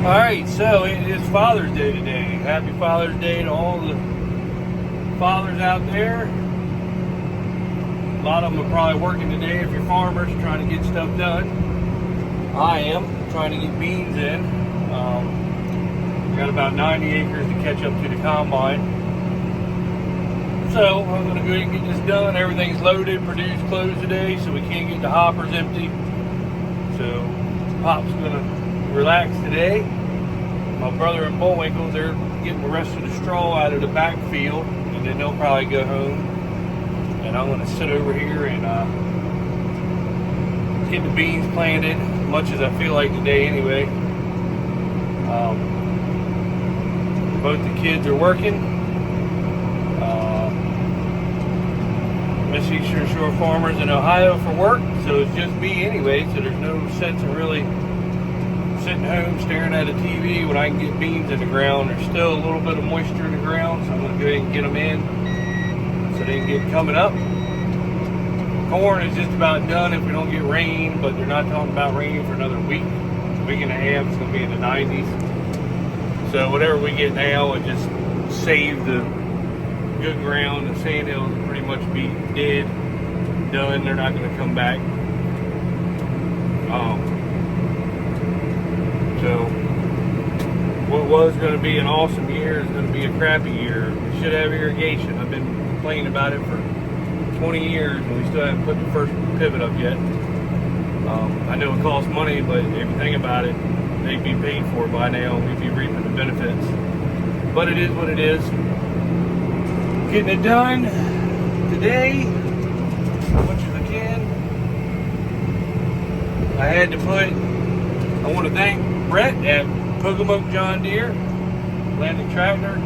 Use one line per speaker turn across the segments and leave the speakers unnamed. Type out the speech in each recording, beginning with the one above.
Alright, so it is Father's Day today. Happy Father's Day to all the fathers out there. A lot of them are probably working today if you're farmers trying to get stuff done. I am trying to get beans in. Got about 90 acres to catch up to the combine. So I'm going to go ahead and get this done. Everything's loaded, produced, closed today, so we can't get the hoppers empty. So Pop's going to relax today. My brother and Bullwinkle, they're getting the rest of the straw out of the backfield, and then they'll probably go home. And I'm going to sit over here and get the beans planted, much as I feel like today anyway. Both the kids are working. Miss Eastern Shore Farmers in Ohio for work, so it's just me anyway, so there's no sense in really sitting home staring at a TV when I can get beans in the ground. There's still a little bit of moisture in the ground, so I'm going to go ahead and get them in so they can get coming up. Corn is just about done if we don't get rain, but they're not talking about rain for another week and a half. It's going to be in the 90s. So whatever we get now will just save the good ground. The sand hills will pretty much be dead, done. They're not going to come back. So what was going to be an awesome year is going to be a crappy year. We should have irrigation. I've been complaining about it for 20 years and we still haven't put the first pivot up yet. I know it costs money, but if you think about it, they'd be paid for by now and we'd be reaping the benefits. But it is what it is. Getting it done today, as much as I can. I had to put, I want to thank Brett at Pocomoke John Deere, Landing Tractor.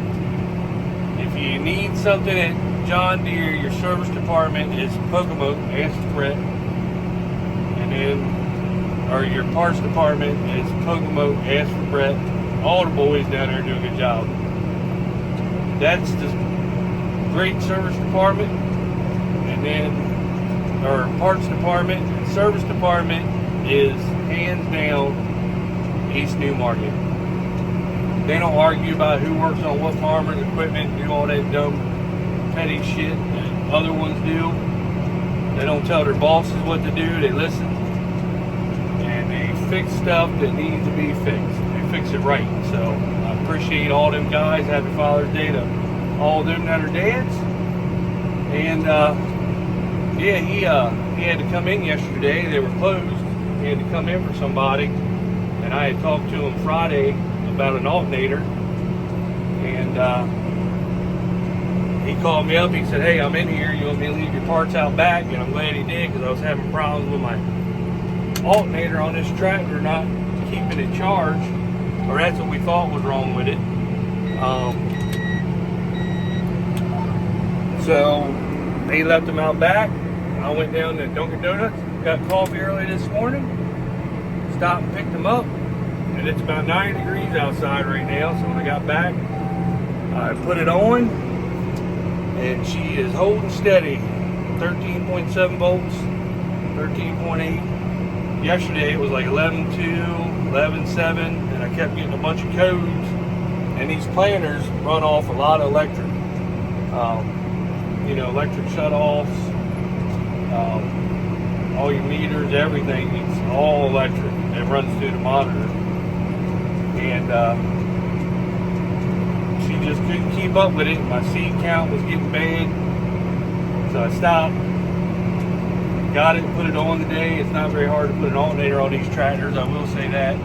If you need something at John Deere, your service department is Pocomoke, ask Brett. And then, or your parts department is Pocomoke, ask for Brett. All the boys down there do a good job. That's the great service department. And then our parts department and service department is hands down East Newmarket. They don't argue about who works on what farmer's equipment, do all that dumb petty shit that other ones do. They don't tell their bosses what to do, they listen. And they fix stuff that needs to be fixed. They fix it right. So I appreciate all them guys. Happy Father's Day to all of them that are dads. And yeah, he had to come in yesterday. They were closed. He had to come in for somebody. And I had talked to him Friday about an alternator. And he called me up. He said, hey, I'm in here. You want me to leave your parts out back? And I'm glad he did because I was having problems with my alternator on this tractor not keeping it charged. Or that's what we thought was wrong with it. So he left them out back. I went down to Dunkin' Donuts, got coffee early this morning, stopped and picked them up, and it's about 90 degrees outside right now. So when I got back, I put it on, and she is holding steady. 13.7 volts, 13.8. Yesterday it was like 11.2, 11.7, and I kept getting a bunch of codes. And these planters run off a lot of electric. You know, electric shutoffs, all your meters, everything, it's all electric. It runs through the monitor. And she just couldn't keep up with it. My seed count was getting bad. So I stopped, got it, put it on today. It's not very hard to put an alternator on these tractors, I will say that.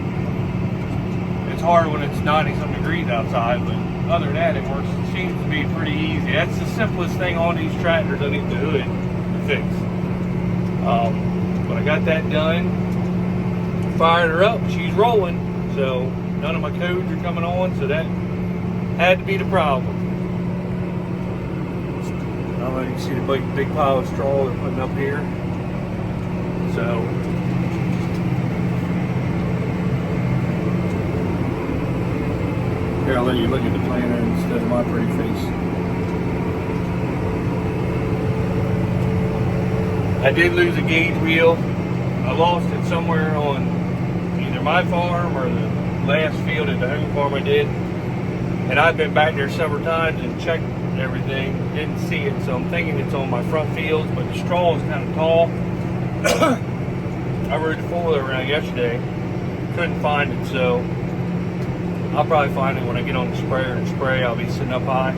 It's hard when it's 90-some degrees outside, but other than that, it works. It seems to be pretty easy. That's the simplest thing on these tractors underneath the hood to fix. But I got that done. Fired her up. She's rolling. So none of my codes are coming on. So that had to be the problem. I don't know if you can see the big pile of straw they're putting up here. So here, I'll let you look at the planter instead of my pretty face. I did lose a gauge wheel. I lost it somewhere on either my farm or the last field at the home farm I did. And I've been back there several times and checked everything, didn't see it, so I'm thinking it's on my front fields, but the straw is kind of tall. I rode the four-wheeler around yesterday, couldn't find it, so I'll probably find it when I get on the sprayer and spray. I'll be sitting up high.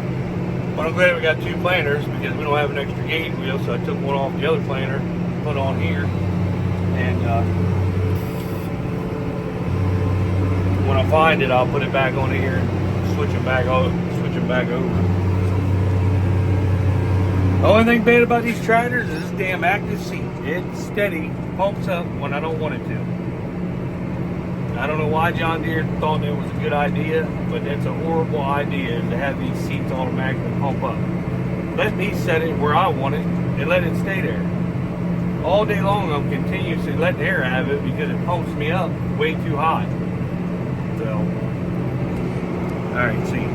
But I'm glad we got two planters because we don't have an extra gauge wheel, so I took one off the other planter, put on here, and when I find it, I'll put it back on here and switch it back over. The only thing bad about these tractors is this damn active seat. It's steady, pumps up when I don't want it to. I don't know why John Deere thought it was a good idea, but that's a horrible idea to have these seats automatically pump up. Let me set it where I want it and let it stay there. All day long I'm continuously letting air have it because it pumps me up way too high. So, alright, see.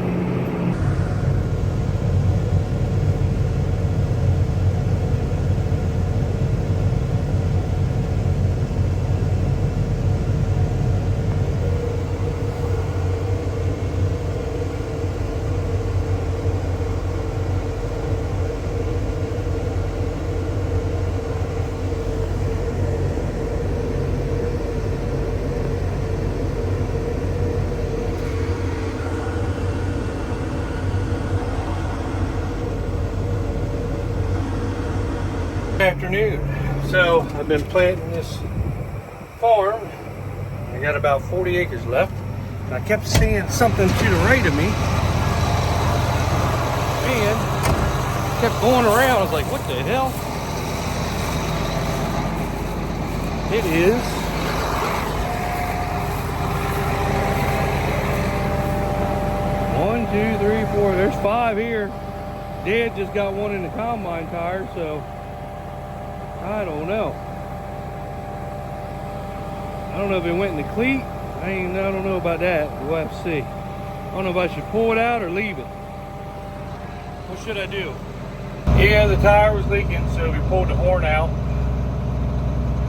Afternoon. So I've been planting this farm. I got about 40 acres left. And I kept seeing something to the right of me and kept going around. I was like, what the hell? It is one, two, three, four. There's 5 here. Dad just got one in the combine tire, so I don't know. I don't know if it went in the cleat. I don't know about that. We'll have to see. I don't know if I should pull it out or leave it. What should I do? Yeah, the tire was leaking, so we pulled the horn out.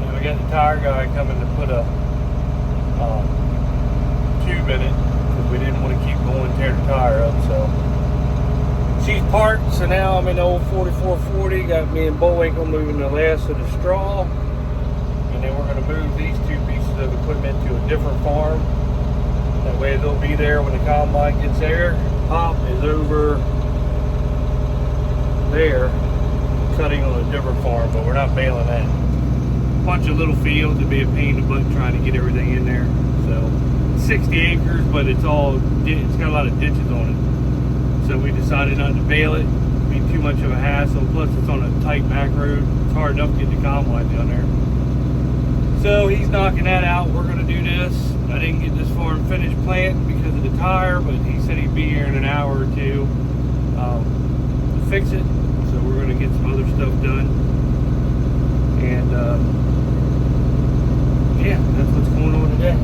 And we got the tire guy coming to put a tube in it because we didn't want to keep going and tear the tire up. So she's parked, so now I'm in the old 4440. Got me and Bullwinkle moving the last of the straw. And then we're going to move these 2 pieces of equipment to a different farm. That way they'll be there when the combine gets there. Pop is over there, cutting on a different farm, but we're not baling that. Bunch of little fields, it'd be a pain in the butt trying to get everything in there. So 60 acres, but it's got a lot of ditches on it. So we decided not to bale it. It'd be too much of a hassle. Plus it's on a tight back road. It's hard enough to get the combine down there. So he's knocking that out. We're gonna do this. I didn't get this farm finished planting because of the tire, but he said he'd be here in an hour or two to fix it. So we're gonna get some other stuff done. And yeah, that's what's going on today.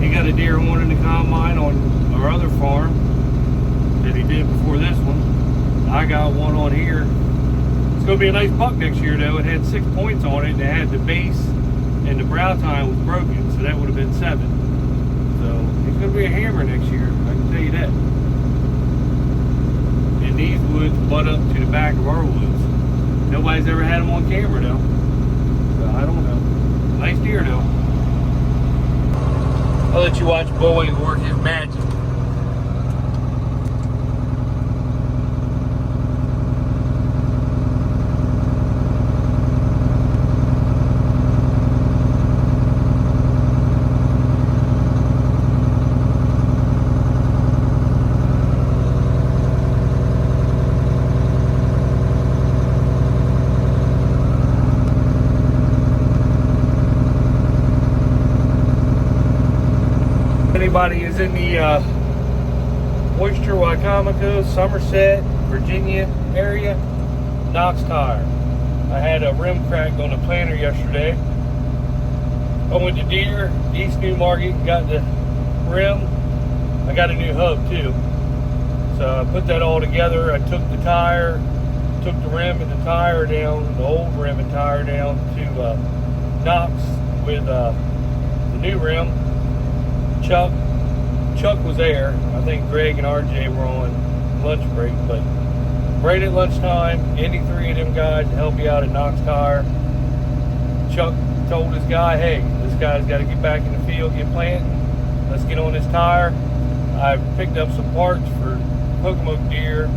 He got a deer horn in the combine on our other farm that he did before this one. I got one on here. It's going to be a nice buck next year though. It had 6 points on it and it had the base and the brow tine was broken, so that would have been 7. So it's going to be a hammer next year, I can tell you that. And these woods butt up to the back of our woods. Nobody's ever had them on camera though. So I don't know. Nice deer though. I'll let you watch Bullwinkle work his magic. Anybody is in the Oyster, Wicomico, Somerset, Virginia area, Knox Tire. I had a rim crack on the planter yesterday. I went to Deere, East Newmarket, got the rim. I got a new hub too. So I put that all together. I took the tire, took the rim and the tire down, the old rim and tire down to Knox with the new rim. Chuck was there. I think Greg and RJ were on lunch break, but right at lunchtime, any three of them guys to help you out at Knox Tire. Chuck told his guy, hey, this guy's got to get back in the field, get planting. Let's get on this tire. I picked up some parts for Pocomoke deer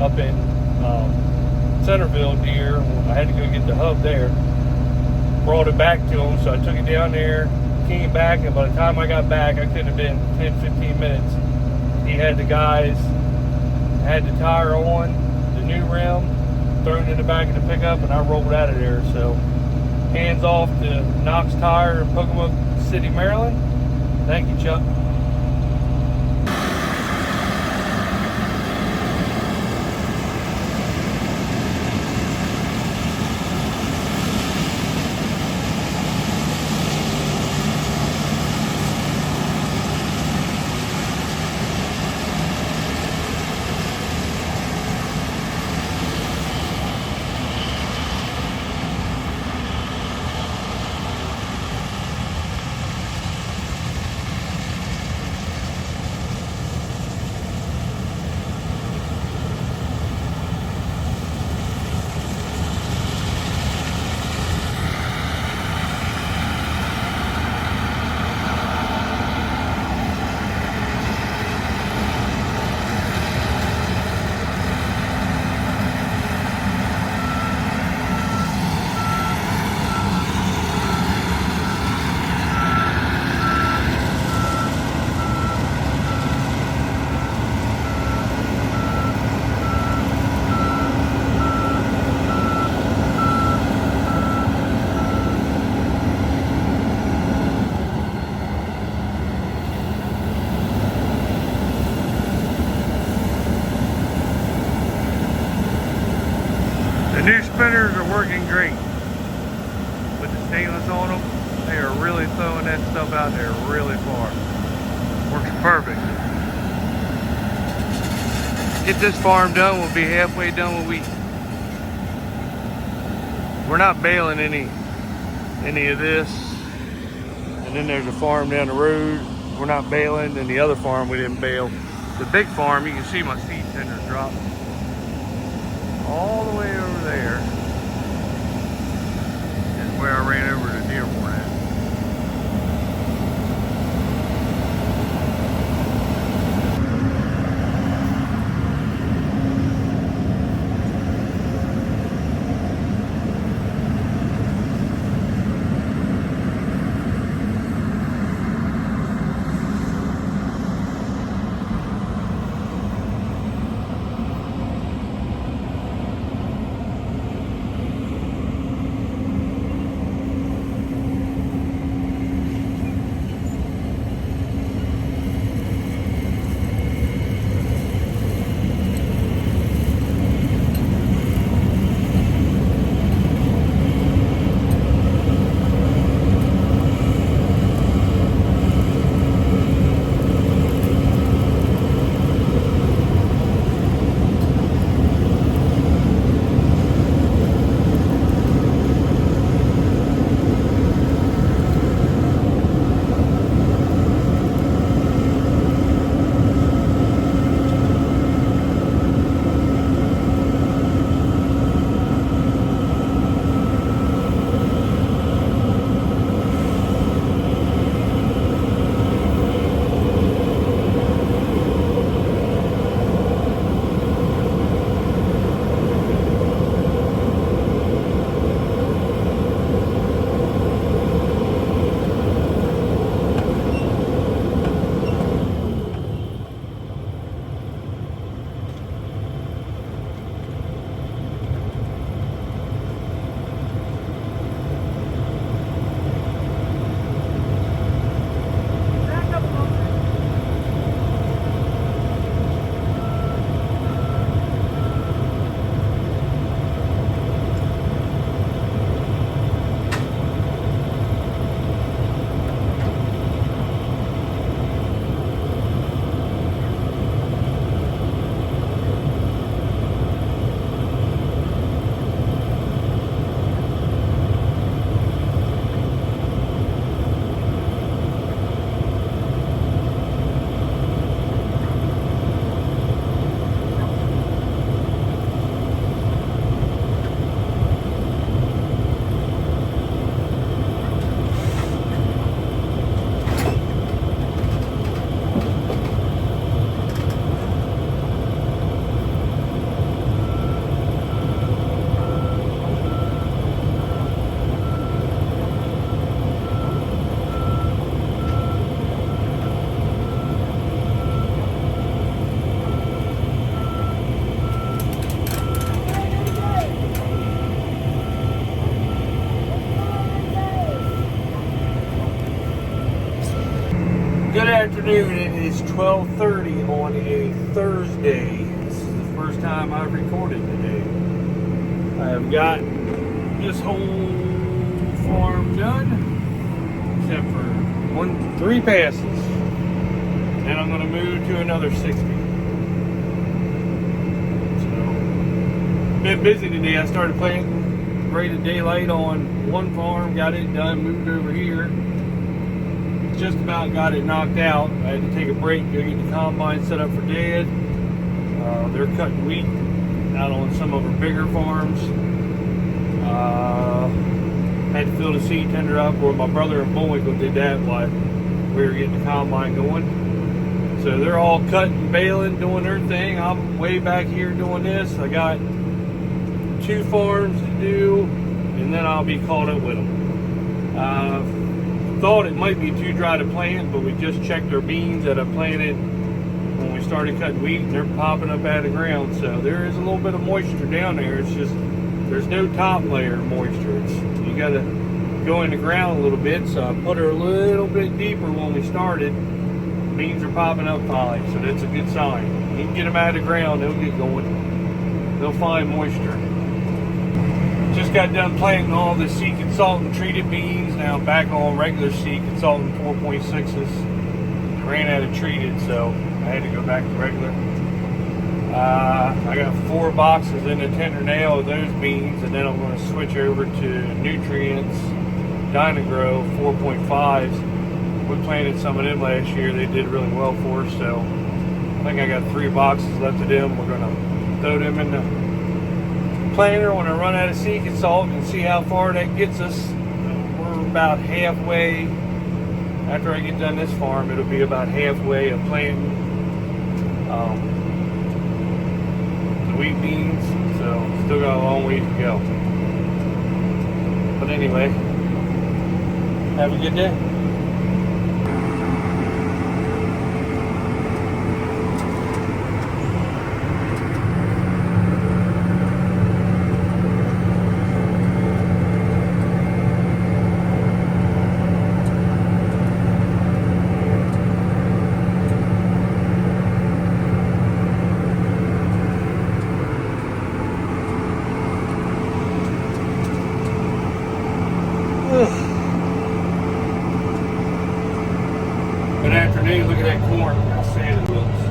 up in Centerville deer. I had to go get the hub there. Brought it back to him, so I took it down there, came back, and by the time I got back, I couldn't have been 10, 15 minutes. He had the guys, had the tire on, the new rim, thrown in the back of the pickup, and I rolled out of there. So, hands off to Knox Tire in Pocomoke City, Maryland. Thank you, Chuck. The new spinners are working great with the stainless on them. They are really throwing that stuff out there really far. Works perfect. Get this farm done, we'll be halfway done with wheat. We're not baling any of this. And then there's a farm down the road. We're not baling, and the other farm we didn't bale. The big farm, you can see my seed tenders drop all the way over there is where I ran over to Dearborn at. Good afternoon. It is 12:30 on a Thursday. This is the first time I've recorded today. I have got this whole farm done, except for 3 passes. And I'm going to move to another 60. So, been busy today. I started planting Braided Daylight on one farm, got it done, moved over here. Just about got it knocked out. I had to take a break, go get the combine set up for Dad. They're cutting wheat out on some of our bigger farms. Had to fill the seed tender up, where my brother and Bullwinkle did that while we were getting the combine going. So they're all cutting, baling, doing their thing. I'm way back here doing this. I got 2 farms to do, and then I'll be caught up with them. Thought it might be too dry to plant, but we just checked our beans that I planted when we started cutting wheat, and they're popping up out of the ground. So there is a little bit of moisture down there. It's just there's no top layer of moisture. You got to go in the ground a little bit. So I put her a little bit deeper when we started. Beans are popping up fine, so that's a good sign. You can get them out of the ground, they'll get going. They'll find moisture. Just got done planting all the Sea Consultant treated beans. Now I'm back on regular Sea Consultant 4.6s. Ran out of treated, so I had to go back to regular. I got 4 boxes in the tender nail of those beans, and then I'm going to switch over to Nutrients Dynagrow 4.5s. We planted some of them last year. They did really well for us, so I think I got 3 boxes left of them. We're going to throw them in the planter when I run out of Sea Consultant and see how far that gets us. We're about halfway. After I get done this farm, it'll be about halfway of planting the wheat beans, so still got a long way to go. But anyway, have a good day. Good afternoon. Look at that corn. How sad it looks.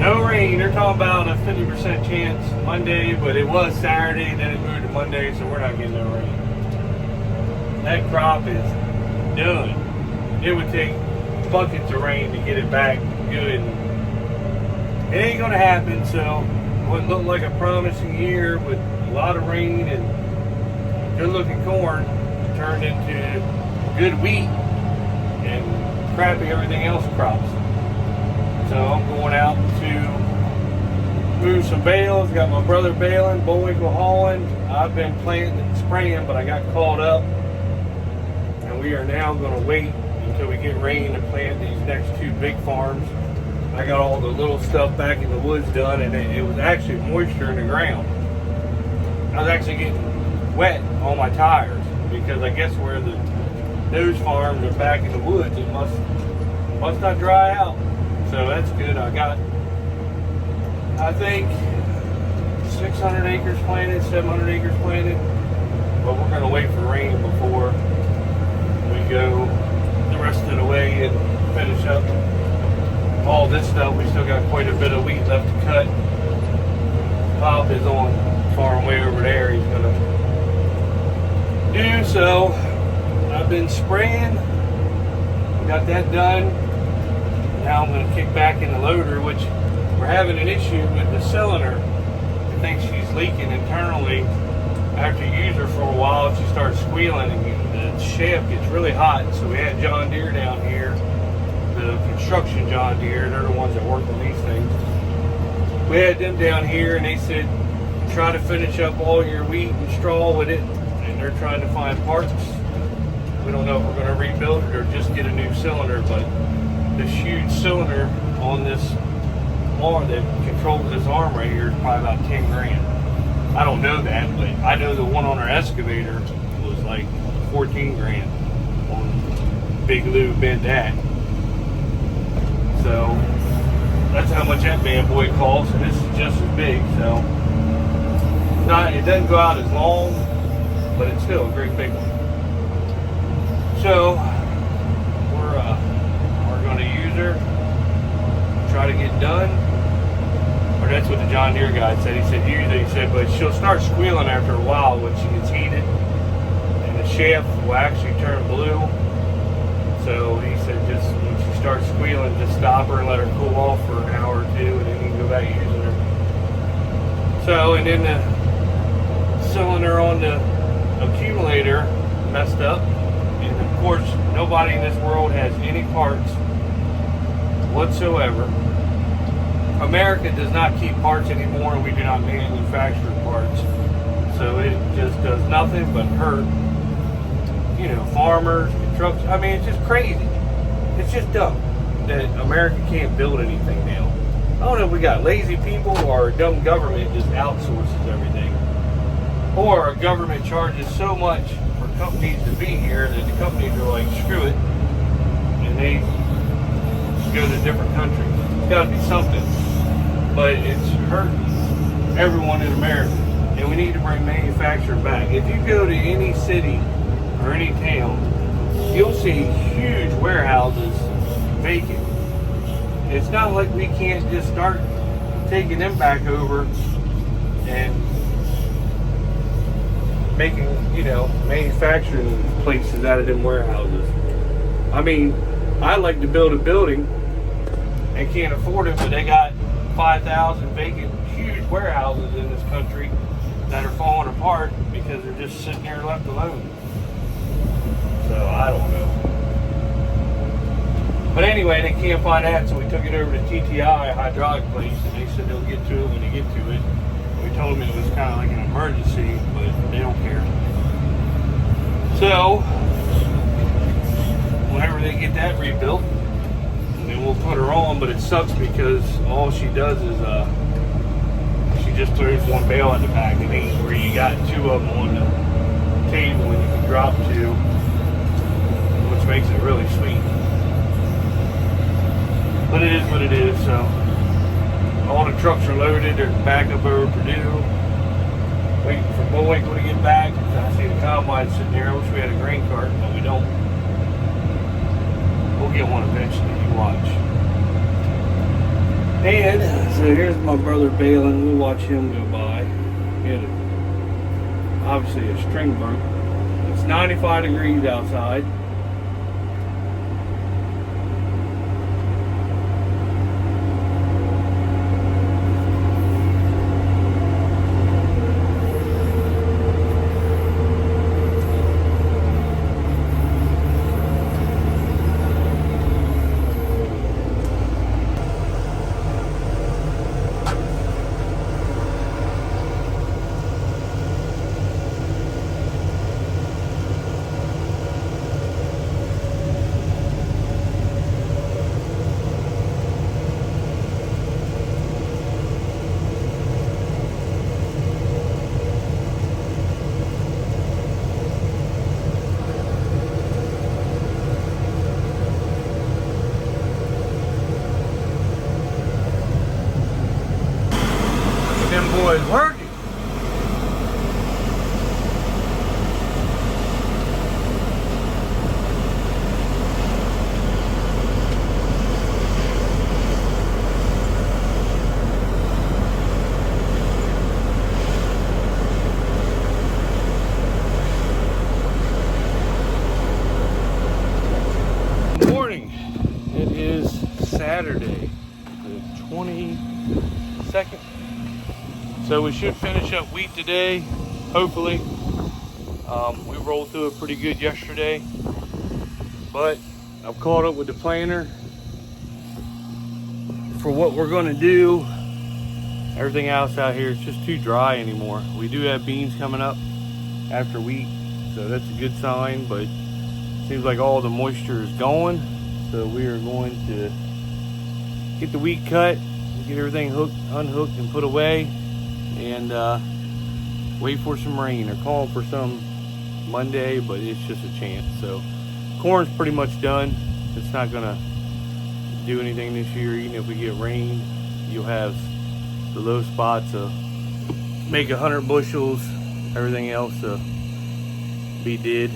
No rain. They're talking about a 50% chance Monday, but it was Saturday, then it moved to Monday, so we're not getting no rain. That crop is done. It would take buckets of rain to get it back good. It ain't going to happen, so what looked like a promising year with a lot of rain and good-looking corn turned into good wheat and crappy everything else crops. So I'm going out to move some bales. Got my brother baling, Bullwinkle hauling. I've been planting and spraying, but I got caught up. And we are now going to wait until we get rain to plant these next 2 big farms. I got all the little stuff back in the woods done, and it was actually moisture in the ground. I was actually getting wet on my tires because I guess where those farms are back in the woods, it must not dry out. So that's good. I got, I think, 600 acres planted, 700 acres planted, but we're going to wait for rain before we go the rest of the way and finish up all this stuff. We still got quite a bit of wheat left to cut. Pop is on farm way over there. He's going to do so. I've been spraying, got that done. Now I'm going to kick back in the loader, which we're having an issue with the cylinder. I think she's leaking internally. After you use her for a while, she starts squealing and the shaft gets really hot. So we had John Deere down here, the construction John Deere. They're the ones that work on these things. We had them down here and they said, try to finish up all your wheat and straw with it. And they're trying to find parts. We don't know if we're going to rebuild it or just get a new cylinder, but this huge cylinder on this arm that controls this arm right here is probably about 10 grand. I don't know that, but I know the one on our excavator was like 14 grand on Big Lou bid that. So that's how much that bad boy costs, and this is just as big. So it doesn't go out as long, but it's still a great big one. So we're going to use her, try to get done. Or that's what the John Deere guy said. He said use it. He said, but she'll start squealing after a while when she gets heated, and the shaft will actually turn blue. So he said just when she starts squealing, just stop her and let her cool off for an hour or two, and then you can go back using her. So, and then the cylinder on the accumulator messed up. And of course, nobody in this world has any parts whatsoever. America does not keep parts anymore, and we do not manufacture parts. So it just does nothing but hurt, you know, farmers, trucks. I mean, it's just crazy. It's just dumb that America can't build anything now. I don't know if we got lazy people or a dumb government just outsources everything. Or our government charges so much for companies to be here that the companies are like, screw it, and they go to different countries. It's got to be something. But it's hurting everyone in America, and we need to bring manufacturing back. If you go to any city or any town, you'll see huge warehouses vacant. It's not like we can't just start taking them back over and making, you know, manufacturing places out of them warehouses. I mean, I'd like to build a building and can't afford it, but they got 5,000 vacant huge warehouses in this country that are falling apart because they're just sitting there left alone. So I don't know. But anyway, they can't find that, so we took it over to TTI, a hydraulic place, and they said they'll get to it when they get to it. We told them it was kind of like an emergency, but they don't care. So whenever they get that rebuilt, then we'll put her on. But it sucks because all she does is she just throws one bale in the back. It ain't where you got two of them on the table and you can drop two, which makes it really sweet. But it is what it is. So all the trucks are loaded. They're back up over Purdue, waiting for Bullwinkle to get back. I see the combine sitting there. I wish we had a grain cart, but we don't. We'll get one eventually. You watch. And so here's my brother baling. We'll watch him go by. He had obviously a string broke. It's 95 degrees outside. Boys working. Good morning. It is Saturday, the 22nd. So we should finish up wheat today, hopefully. We rolled through it pretty good yesterday, but I've caught up with the planner for what we're gonna do. Everything else out here is just too dry anymore. We do have beans coming up after wheat, so that's a good sign, but it seems like all the moisture is gone. So we are going to get the wheat cut, get everything unhooked and put away, and wait for some rain. They're calling for some Monday, but it's just a chance. So corn's pretty much done. It's not gonna do anything this year. Even if we get rain, you'll have the low spots of make 100 bushels. Everything else be dead,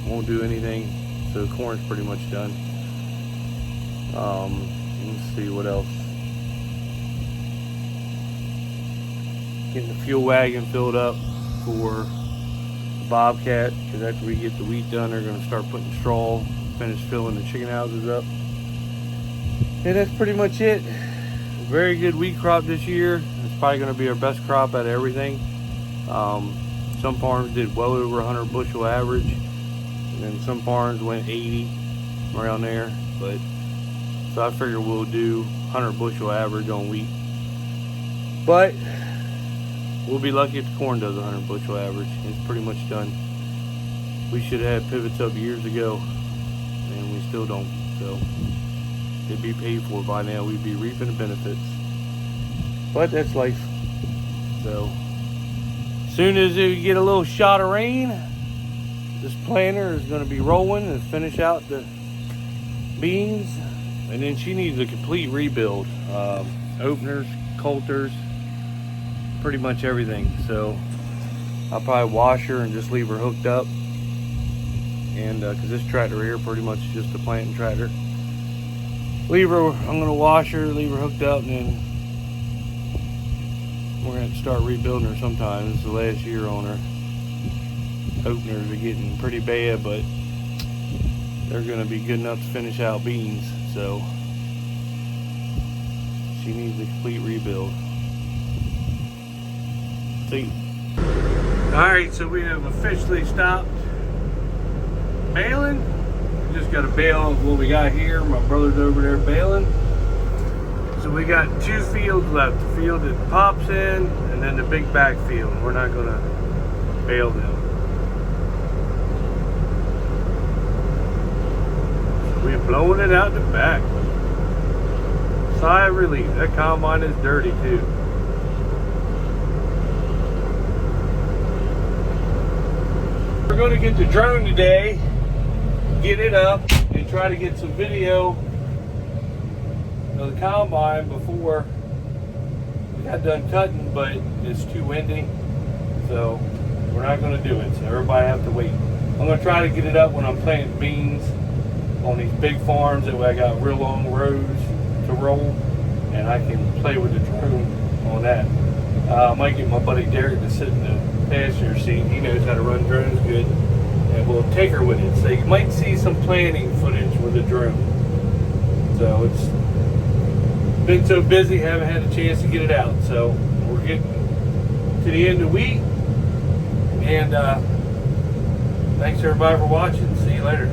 won't do anything. So the corn's pretty much done. Let's see what else. Getting the fuel wagon filled up for the Bobcat, because after we get the wheat done, they're going to start putting straw, finish filling the chicken houses up. And that's pretty much it. Very good wheat crop this year. It's probably going to be our best crop out of everything. Some farms did well over 100 bushel average, and then some farms went 80 around there. But so I figure we'll do 100 bushel average on wheat. But we'll be lucky if the corn does 100 bushel average. It's pretty much done. We should have had pivots up years ago, and we still don't. So it'd be paid for by now. We'd be reaping the benefits. But that's life. So as soon as we get a little shot of rain, this planter is going to be rolling and finish out the beans. And then she needs a complete rebuild. Openers, coulters, pretty much everything. So I'll probably wash her and just leave her hooked up. And because this tractor here pretty much is just a planting tractor. Leave her, I'm going to wash her, leave her hooked up, and then we're going to start rebuilding her sometime. This is the last year on her. Openers are getting pretty bad, but they're going to be good enough to finish out beans. So she needs a complete rebuild. See. Alright, so we have officially stopped baling. We just got to bale what we got here. My brother's over there baling. So we got 2 fields left. The field that pops in, and then the big back field. We're not going to bale them. We're blowing it out the back. Sigh of relief. That combine is dirty too. We're going to get the drone today, get it up, and try to get some video of the combine before we got done cutting, but it's too windy, so we're not going to do it. So everybody have to wait. I'm going to try to get it up when I'm planting beans on these big farms that way I got real long rows to roll, and I can play with the drone on that. I might get my buddy Derek to sit in the passenger seat. He knows how to run drones good, and we'll take her with it. So you might see some planting footage with the drone. So it's been so busy, haven't had a chance to get it out. So we're getting to the end of the week, and thanks everybody for watching. See you later.